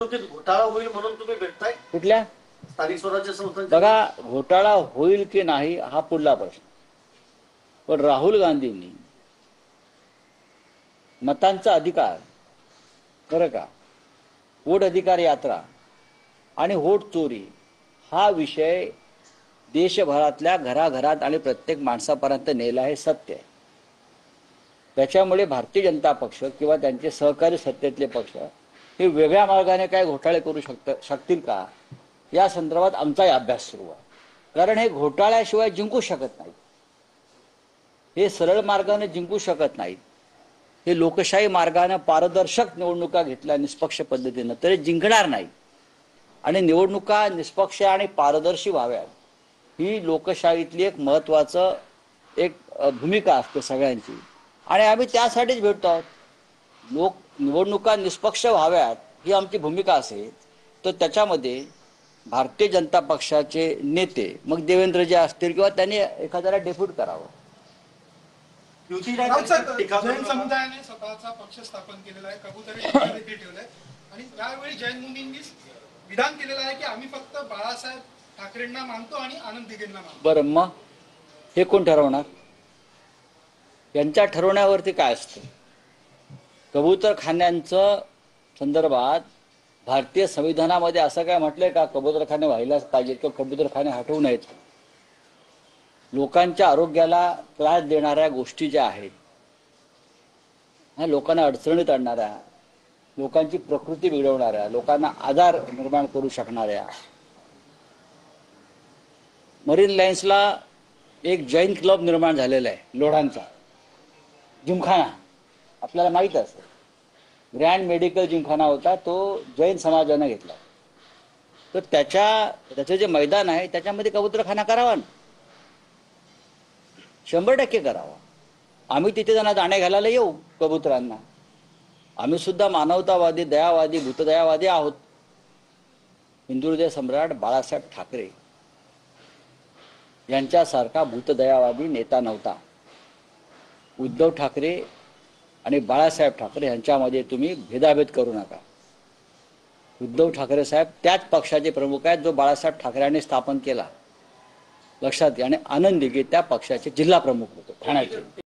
घोटाळा होईल म्हणून तुम्ही भेटताय कुठल्या स्थानिक स्वराज्य संस्थांच्या? बघा, घोटाळा होईल की नाही हा पुढला प्रश्न. पण राहुल गांधींनी मतांचा अधिकार, खरं का, वोट अधिकार यात्रा आणि वोट चोरी हा विषय देशभरातल्या घराघरात आणि प्रत्येक माणसापर्यंत नेला हे सत्य आहे. त्याच्यामुळे भारतीय जनता पक्ष किंवा त्यांचे सहकारी सत्तेतले पक्ष हे वेगळ्या मार्गाने काय घोटाळे करू शकतील का, या संदर्भात आमचाही अभ्यास सुरू आहे. कारण हे घोटाळ्याशिवाय जिंकू शकत नाहीत, हे सरळ मार्गाने जिंकू शकत नाहीत. हे लोकशाही मार्गाने पारदर्शक निवडणुका घेतल्या निष्पक्ष पद्धतीनं तरी जिंकणार नाही. आणि निवडणुका निष्पक्ष आणि पारदर्शी व्हाव्यात ही लोकशाहीतली एक महत्त्वाचं भूमिका असते सगळ्यांची, आणि आम्ही त्यासाठीच भेटतो आहोत. निवडणुका निष्पक्ष व्हाव्यात ही आमची भूमिका असेल तर त्याच्यामध्ये भारतीय जनता पक्षाचे नेते, मग देवेंद्रजी असतील किंवा त्यांनी एखाद्याला डेप्यूट करावं. जैन समुदायाने स्वतःचा पक्ष स्थापन केलेला आहे, कबुतरी देखील ठेवलाय आणि यावेळी जैन मुनींनी विधान केलेलं आहे की आम्ही फक्त बाळासाहेब ठाकरेंना मानतो आणि आनंद दिघेंना मानतो. बरं, मग हे कोण ठरवणार? यांच्या ठरवण्यावरती काय असतं? कबूतरखान्यांचं संदर्भात भारतीय संविधानामध्ये असं काय म्हटलंय का कबूतरखाने व्हायलाच पाहिजेत किंवा कबूतरखाने हटवू नयेत? लोकांच्या आरोग्याला त्रास देणाऱ्या गोष्टी ज्या आहेत, लोकांना अडचणीत आणणाऱ्या, लोकांची प्रकृती बिघडवणाऱ्या, लोकांना आजार निर्माण करू शकणाऱ्या, मरीन लाईन्सला एक जैन क्लब निर्माण झालेला आहे लोढांचा, जिमखाना, आपल्याला माहीत असेल. ग्रँड मेडिकल जिमखाना होता, तो जैन समाजाने घेतला. तर त्याचं जे मैदान आहे त्याच्यामध्ये कबूतरखाना करावा ना, 100% करावा. आम्ही तिथे त्यांना दाणे घालायला येऊ कबुतरांना. आम्ही सुद्धा मानवतावादी, दयावादी, भूतदयावादी आहोत. हिंदुहृदय सम्राट बाळासाहेब ठाकरे यांच्यासारखा भूतदयावादी नेता नव्हता. उद्धव ठाकरे आणि बाळासाहेब ठाकरे यांच्यामध्ये तुम्ही भेदाभेद करू नका. उद्धव ठाकरे साहेब त्याच पक्षाचे प्रमुख आहेत जो बाळासाहेब ठाकरेंनी स्थापन केला, लक्षात घ्या. आणि आनंद दिघे त्या पक्षाचे जिल्हा प्रमुख होते ठाण्याचे.